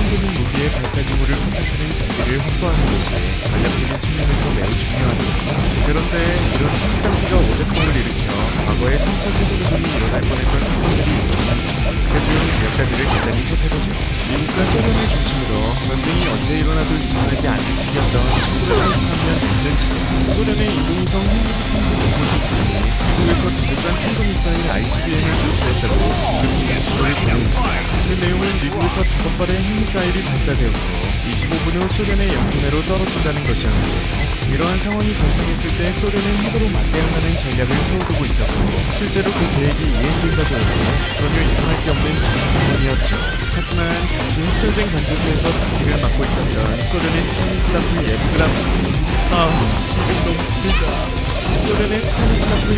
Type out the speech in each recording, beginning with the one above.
실용적인 무기의 발사 징후를 포착하는 장비를 확보하는 것이 전략적인 측면에서 매우 중요합니다. 그런데 이런 핵 장비가 오작동을 일으켜 과거에 3차 세계대전이 일어날 뻔했던 사건들이 있었습니다. 그중 몇 가지를 간단히 살펴보죠. 미국과 소련을 중심으로 전쟁이 언제 일어나도 이상하지 않은 시기였던 1983년 전시대. 소련의 인공위성 핵무기 탐지 기술 시스템이 미국에서 도둑간 탄도미사일 ICBM을 도입했다고 그런 신고를 보냅니다. 그 내용은 미국에서 5발의 핵미사일이 발사되었고 25분 후 소련의 영토내로 떨어진다는 것이었는데요. 이러한 상황이 발생했을 때 소련은 핵으로 맞대응하는 전략을 세워두고 있었고 실제로 그 계획이 이행된다고 해도 전혀 이상할 게 없는 상황이었죠. 하지만 당시 핵전쟁 관조소에서 당직을 맡고 있었던 소련의 스타니슬라프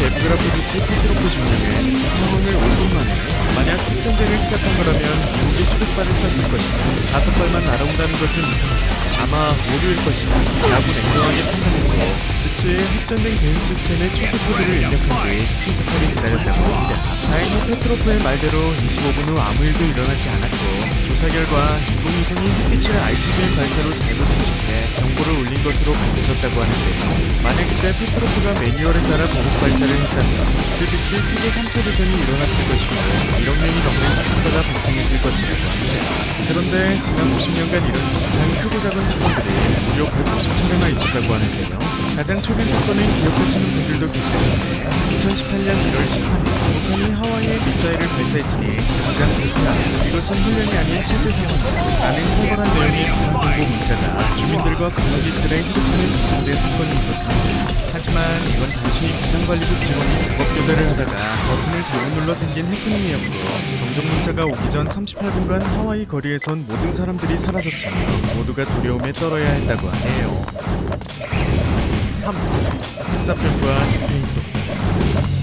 예브그라포비치 페트로프 중령은 이 상황을 5분 만에 만약 핵전쟁을 시작한 거라면 미국이 수백발을 쐈을 것이다. 5발만 날아온다는 것은 이상하다. 아마 오류일 것이다. 라고 냉정하게 판단했고 즉시 핵전쟁 대응 시스템의 최소 코드를 입력한 뒤 침착하게 기다렸다고 합니다. 다행히 페트로프의 말대로 25분 후 아무 일도 일어나지 않았고 조사 결과 인공위성이 햇빛을 ICBM 발사로 잘못 인식해 정보를 올린 것으로 밝혀졌다고 하는데요. 만약 그때 페트로프가 매뉴얼에 따라 보복 발사를 했다면 그 즉시 세계 3차 대전이 일어났을 것이고 1억 명이 넘는 사상자가 발생했을 것이라고 합니다. 그런데 지난 50년간 이런 비슷한 크고 작은 사건들이 무려 150차례나 있었다고 하는데요. 가장 최근 사건을 기억하시는 분들도 계실 텐데 2018년 1월 13일 북한이 하와이에 미사일을 발사했으니 당장 그렇다. 이것은 훈련이 아닌 실제 상황이다. 라는 살벌한 내용의 비상경보 문자가 주민들과 관광객들의 휴대폰에 접속된 사건이 있었습니다. 하지만 이건 단순히 비상관리국 직원이 작업 교대를 하다가 버튼을 잘못 눌러 생긴 해프닝이었고 정정 문자가 오기 전 38분간 하와이 거리에선 모든 사람들이 사라졌으며 모두가 두려움에 떨어야 했다고 하네요. 3. 흑사병과 스페인도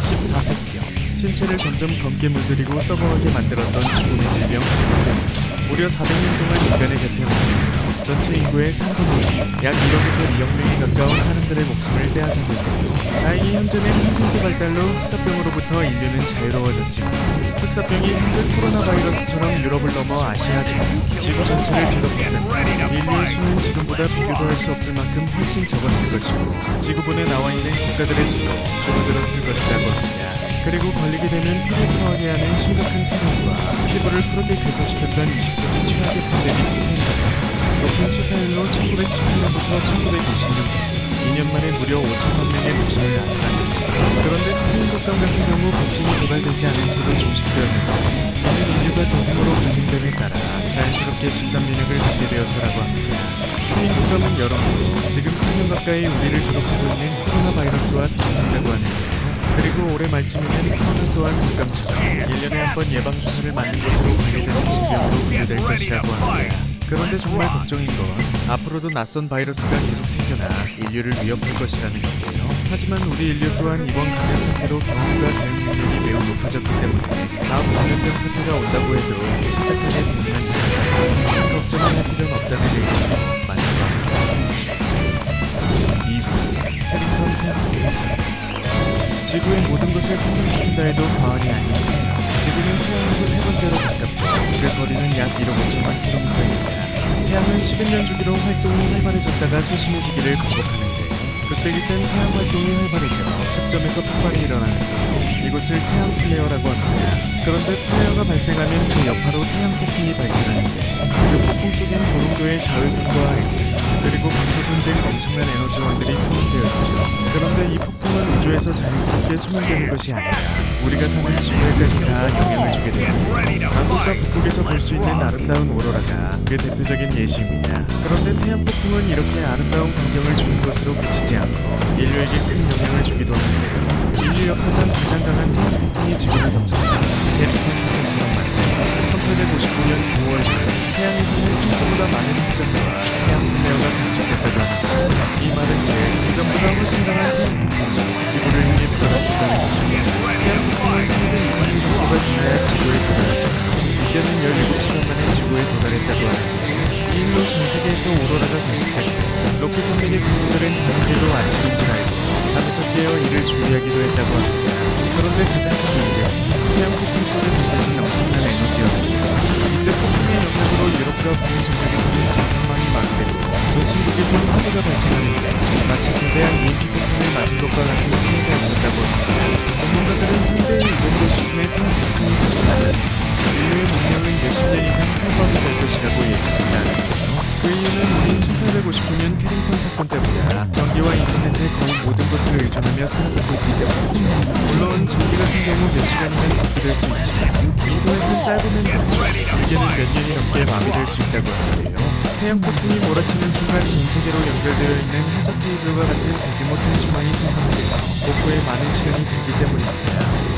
14세기경 신체를 점점 검게 물들이고 썩어가게 만들었던 죽음의 질병 흑사병. 무려 400년 동안 인간의 곁에 머물며 전체 인구의 3분의 1, 약 1억에서 2억 명이 가까운 사람들의 목숨을 빼앗았는데요. 다행히 현재는 항생제 발달로 흑사병으로부터 인류는 자유로워졌지만 흑사병이 현재 코로나 바이러스처럼 유럽을 넘어 아시아지구, 지구 전체를 뒤덮었다면 인류의 수는 지금보다 비교도 할 수 없을 만큼 훨씬 적었을 것이고 지구본에 나와있는 국가들의 수도 줄어들었을 것이라고 합니다. 그리고 걸리게 되면 피를 토하게 하는 심각한 폐렴과 피부를 푸르게 괴사시켰던 20세기 최악의 팬데믹 스페인병. 높은 치사율로 1918년부터 1920년까지 2년 만에 무려 5천만 명의 목숨을 앗아갔습니다. 그런데 스페인병 같은 경우 백신이 개발되지 않은 채로 종식되었는데 이는 인류가 대규모로 붕괴됨에 따라 자연스럽게 집단 면역을 갖게 되어서라고 합니다. 스페인병은 여러모로 지금 3년 가까이 우리를 괴롭히고 있는 코로나 바이러스와 비슷하다고 하는데요. 그리고 올해 말쯤이면 코로나 또한 독감처럼 1년에 한 번 예방주사를 맞는 것으로 관리되는 질병으로 분류될 것이라고 합니다. 그런데 정말 걱정인 건 앞으로도 낯선 바이러스가 계속 생겨나 인류를 위협할 것이라는 건데요. 하지만 우리 인류 또한 이번 감염 사태로 경험과 대응 능력이 매우 높아졌기 때문에 다음 감염병 사태가 온다고 해도 침착하게 대응한 자니까 걱정을 할 필요는 없다는 얘기가 맞는 것 같습니다. 2부 해링턴 펜 지구의 모든 것을 상상시킨다 해도 과언이 아닙니다. 지구는 태양에서 세 번째로 가깝고 그 거리는 약 1억 5천만 킬로미터입니다. 태양은 11년 주기로 활동이 활발해졌다가 소심해지기를 반복하는데 그때그땐 태양 활동이 활발해져 흑점에서 폭발이 일어나는데요. 이것을 태양 플레어라고 합니다. 그런데 플레어가 발생하면 그 여파로 태양 폭풍이 발생하는데 그 폭풍 속엔 고농도의 자외선과 X선 그리고 방사선 등 엄청난 에너지원들이 포함되어 있죠. 그런데 이 폭풍은 우주에서 자연스럽게 소멸되는 것이 아니라 우리가 사는 지구에까지 다 영향을 주게 됩니다. 남극과 북극에서 볼 수 있는 아름다운 오로라가 그 대표적인 예시입니다. 그런데 태양 폭풍은 이렇게 아름다운 광경을 주는 것으로 그치지 않고 인류에게 큰 영향을 주기도 하는데요. 인류 역사상 가장 강한 태양 폭풍이 지구를 덮쳤습니다. 대폭풍 사건처럼 말이죠. 1859년 9월 태양에서는 평소보다 많은 흑점과 태양 플레어가 감축됐다고 합니다. 이 말은 즉 예전보다 훨씬 강한 태양 폭풍이 지구를 향해 불어닥쳤다는 것입니다. 태양 폭풍은 평균 2-3일 정도가 지나야 지구에 도달하지만 이때는 17시간 만에 지구에 도달했다고 하는데 이 일로 전 세계에서 오로라가 관측되고 로켓 산맥의 친구들은 다른 데로 안 치는 줄 알고 밤에서 깨어 일을 준비하기도 했다고 합니다. 그런데 가장 큰 문제는 태양 폭풍 속에 느껴진 엄청난 에너지였습니다. 이때 폭풍의 영향으로 유럽과 북미 전역에서는 전탄망이 마비되고 전신국에서는 화재가 발생하는데 마치 거대한 EMP 폭풍을 맞은 것과 같은 피해가 있었다고 합니다. 전문가들은 현대의 이 정도 수준의 태양 폭풍이 발생하면 인류의 문명은 몇십 년 이상 활발히 될 것이라고 예측한다는데요. 그 이유는 우린 1859년 캐링턴 사건 때보다 전기와 인터넷에 거의 모든 것을 의존하며 살아가고 있기 때문이죠. 물론 전기 같은 경우 몇 시간이면 복구될 수 있지만 인터넷은 짧으면 몇 주, 길게는 몇 년이 넘게 마비될 수 있다고 하는데요. 태양 폭풍이 몰아치는 순간 전 세계로 연결되어 있는 해저 케이블과 같은 대규모 텐션망이 생성되어 복구에 많은 시간이 들기 때문입니다.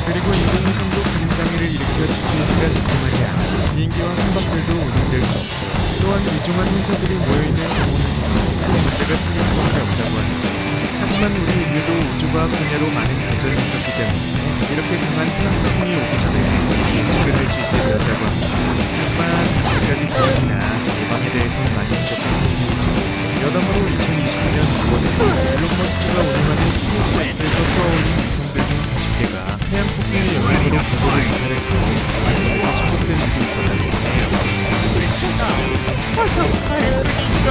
그리고 인공위성도 그림장애를 일으켜 GPS가 작동하지 않아 비행기와 선박들도 운행될 수 없죠. 또한 위중한 혼자들이 모여있는 공원에서도 큰 문제가 생길 수밖에 없다고 합니다. 하지만 우리 인류도 우주과학 분야로 많은 발전이 있었기 때문에 이렇게 강한 태양 폭풍이 오기 전에 예측을 할 수 있게 되었다고 합니다. 하지만 아직까지 기간이나 예방에 대해서는 많이 부족한 상황이죠. 여담으로 2029년 9월에 일론 머스크가 운영하는 스페이스X에서 쏘아올린 위성들 중 40개가 태양 폭풍의 영향으로 궤도를 이탈했고 발사에서 수복된 일도 있었다고 해요. 어서 가야 됩니다.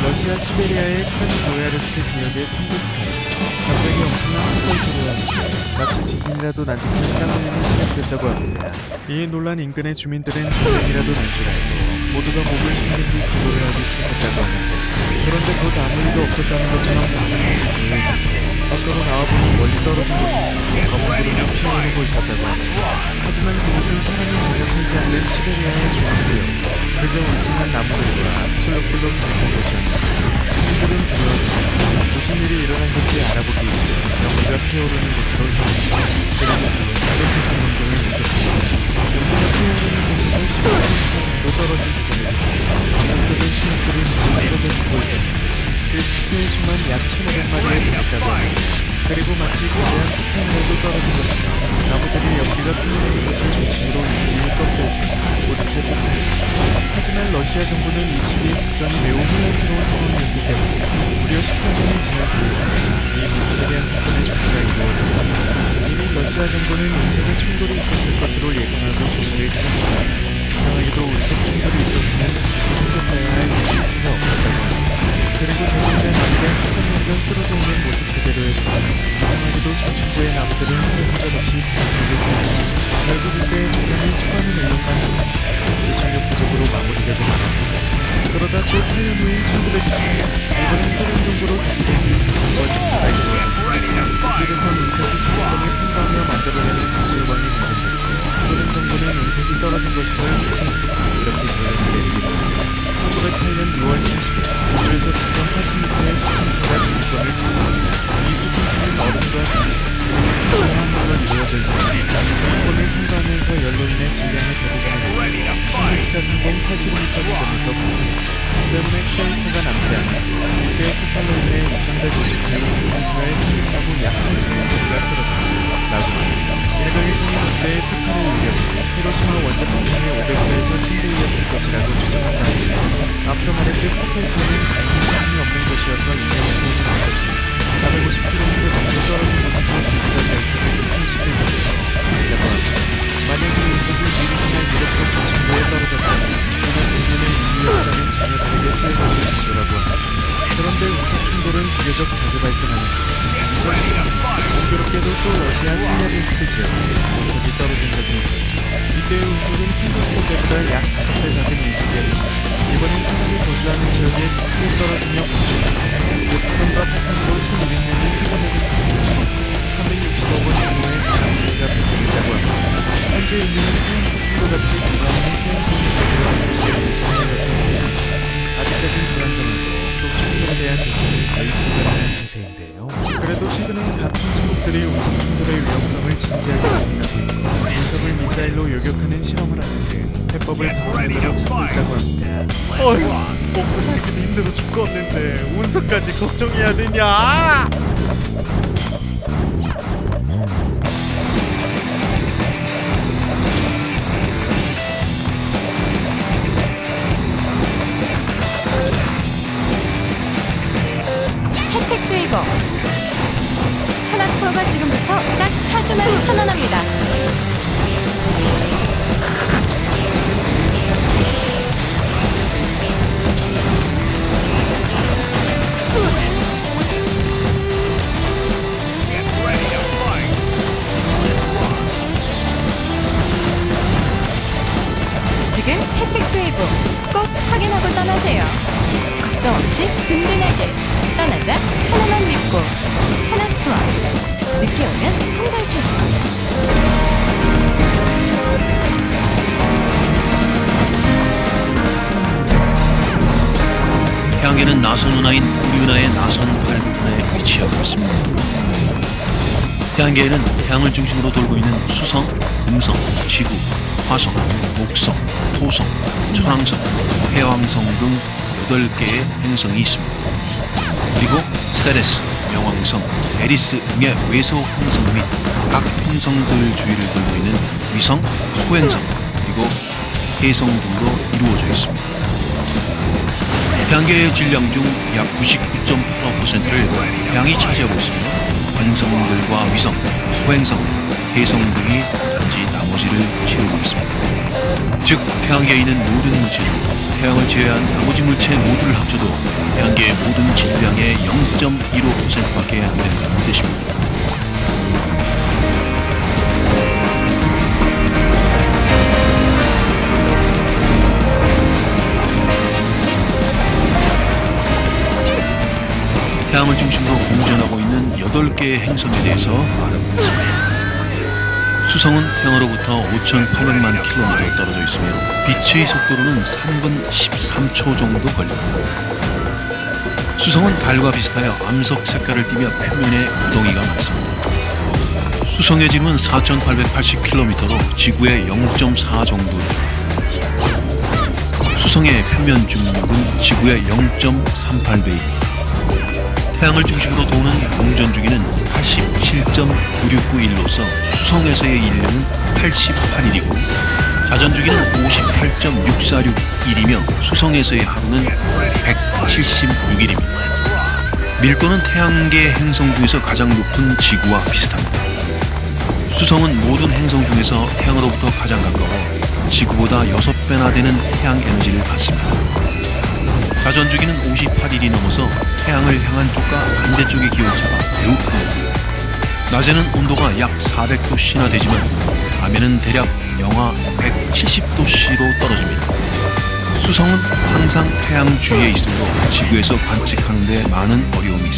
러시아 시베리아의 크라스노야르스크 지역의 tunguska에서 갑자기 엄청난 사건이 일어났는데 마치 지진이라도 난 듯한 땀흘림이 시작됐다고 합니다. 이 논란 인근의 주민들은 전쟁이라도 난 줄 알고 모두가 몸을 숨긴 뒤 기도를 하기 시작했다고 하는데 그런데 곧 아무 일도 없었다는 것처럼 다시 조용해졌어. 밖으로 나와보니 멀리 떨어진 곳에서 검은 구름이 피어오르고 있었다고 합니다. 하지만 그곳은 사람이 자주 살지 않는 시베리아의 중앙부였고 그저 울창한 나무들과 술록불록 가득한 곳이었는데 주민들은 두려웠지만 무슨 일이 일어난 건지 알아보기 위해 연기가 피어오르는 곳으로 향했다. 그리고 끔찍한 감정을 느꼈습니다. 연기가 피어오르는 곳에서 10km 정도 떨어진 지점에서 사람들은 수목들을 쓰러져 죽고 있었는데 그 시체의 수만 약 1,500마리에 달했다고 합니다. 그리고 마치 거대한 폭탄이라도 떨어진 것처럼 나무들이 연기가 피어오르는 곳을 중심으로 인지를 꺾고 도대체 폭탄했었죠. 하지만 러시아 정부는 이 시기에 국정이 매우 혼란스러운 상황이었기 때문에 무려 13년이 지난 뒤에서는 이 미스테리한 사건의 조사가 이루어졌습니다. 이미 러시아 정부는 운석에 충돌이 있었을 것으로 예상하고 조사를 시작했습니다. 이상하게도 운석 충돌이 있었으면 다시 생겼어야 할 이유가 없었다고 합니다. 그리고 대부분의 나무가 13년간 쓰러져 있는 모습 그대로였지만 이상하게도 중심부의 나무들은 쓰러진 것 없이 부상하게 되었죠. 결국 이때 조사는 수많은 인력만 남았지 기술력 부족으로 마무리가 되었습니다. 그러다 또 8년 후인 1920년 일본의 소련 정부로 기지된 이 지진과 조사가 이루어졌습니다. 지질에선 운석이 수도권을 통과하며 만들어내는 지질광이 발견됐고 소련 정부는 운석이 떨어진 것이라 했지만 이렇게 결론을 내리기도 합니다. 1908년 6월 30일 우주에서 7.80m의 수침체가 중위권을 통과합니다. 이 수침체는 얼음과 정식 한물로 이루어져 있었습니다. 중위권을 통과하면서 열로 인해 질량의 대부분을 한시가 상공 8km 지점에서 폭발했고 때문에 크레이터가 남지 않았고 이때의 폭발로 인해 2157km의 상륙하고 약 8,000km가 쓰러졌다 라고 말하죠. 일각에서는 이때의 폭발을 우려했고 히로시마 원자 폭탄의 500배에서 1000배이었을 것이라고 추정한다 합니다. 앞서 말했듯 폭발지점은 다행히 사람이 없는 곳이어서 인명의 피해는 없었지만 450km 정도 떨어진 곳에서 불길한 열차를 30배 정도 있다고 합니다. 만약에 운석이 미리나 유럽 쪽 중심부에 떨어졌다면 그는 인간의 인류 역사는 전혀 다르게 쓰여졌을 정도라고 합니다. 그런데 운석 충돌은 비교적 자주 발생하는 것. 2010년 공교롭게도 또 러시아 첼리아빈스크 지역에 운석이 떨어진 적이 있었죠. 이때의 운석은 핑거스톤 때보다 약 5배 작은 운석이었지만 이번엔 사람이 거주하는 지역에 스치게 떨어지며 곧 폭탄과 폭탄으로 1200년이 휘어지는 구성에서 365번 규모의 재난기가 발생했다고 합니다. 현재 인류는 태양폭풍과 같이 불가능한 소형성이 발견된 지역에 처리한 것은 아니지만 아직까진 불안정하고 또 충돌에 대한 대책이 거의 불가능한 상태인데요. 그래도 최근엔 같은 친국들이 운석 충돌의 위험성을 진지하게 고민하고 있고 운석을 미사일로 요격하는 실험을 하는 등 해법을 방안으로 찾고 있다고 합니다. 어휴, 먹고 살기도 힘들어 죽겠는데 운석까지 걱정해야 되냐? 혜택 주의보 하나 투어가 지금부터 딱 4주만 선언합니다. 지금 혜택 주의보 꼭 확인하고 떠나세요. 걱정 없이 든든하게 떠나자 하나만 믿고 하나 투어 늦게 오면 통장 출금. 태양계는 나선 은하인 우리 은하의 나선 발부분에 위치하고 있습니다. 태양계에는 태양을 중심으로 돌고 있는 수성, 금성, 지구, 화성, 목성, 토성, 천왕성, 해왕성 등 8개의 행성이 있습니다. 그리고 세레스, 명왕성, 에리스 등의 외소 행성 및 각 행성들 주위를 돌고 있는 위성, 소행성, 그리고 해성 등으로 이루어져 있습니다. 태양계의 질량 중 약 99.8%를 태양이 차지하고 있으며 관성들과 위성, 소행성, 해성 등이 단지 나머지를 채우고 있습니다. 즉, 태양계에 있는 모든 물질 중 태양을 제외한 나머지 물체 모두를 합쳐도 태양계의 모든 질량의 0.15%밖에 안 된다는 뜻입니다. 태양을 중심으로 공전하고 있는 8개의 행성에 대해서 알아보겠습니다. 수성은 태양으로부터 5,800만 km 떨어져 있으며 빛의 속도로는 3분 13초 정도 걸립니다. 수성은 달과 비슷하여 암석 색깔을 띠며 표면에 구덩이가 많습니다. 수성의 지름은 4,880km로 지구의 0.4 정도입니다. 수성의 표면 중력은 지구의 0.38배입니다. 태양을 중심으로 도는 공전 주기는 87.9691로서 수성에서의 인류는 88일이고 자전 주기는 58.6461이며 수성에서의 하루는 176일입니다. 밀도는 태양계 행성 중에서 가장 높은 지구와 비슷합니다. 수성은 모든 행성 중에서 태양으로부터 가장 가까워 지구보다 6배나 되는 태양 에너지를 받습니다. 자전 주기는 58일이 넘어서 태양을 향한 쪽과 반대쪽의 기온차가 매우 큽니다. 낮에는 온도가 약 400도씨나 되지만 밤에는 대략 영하 170도씨로 떨어집니다. 수성은 항상 태양 주위에 있으므로 지구에서 관측하는 데 많은 어려움이 있습니다.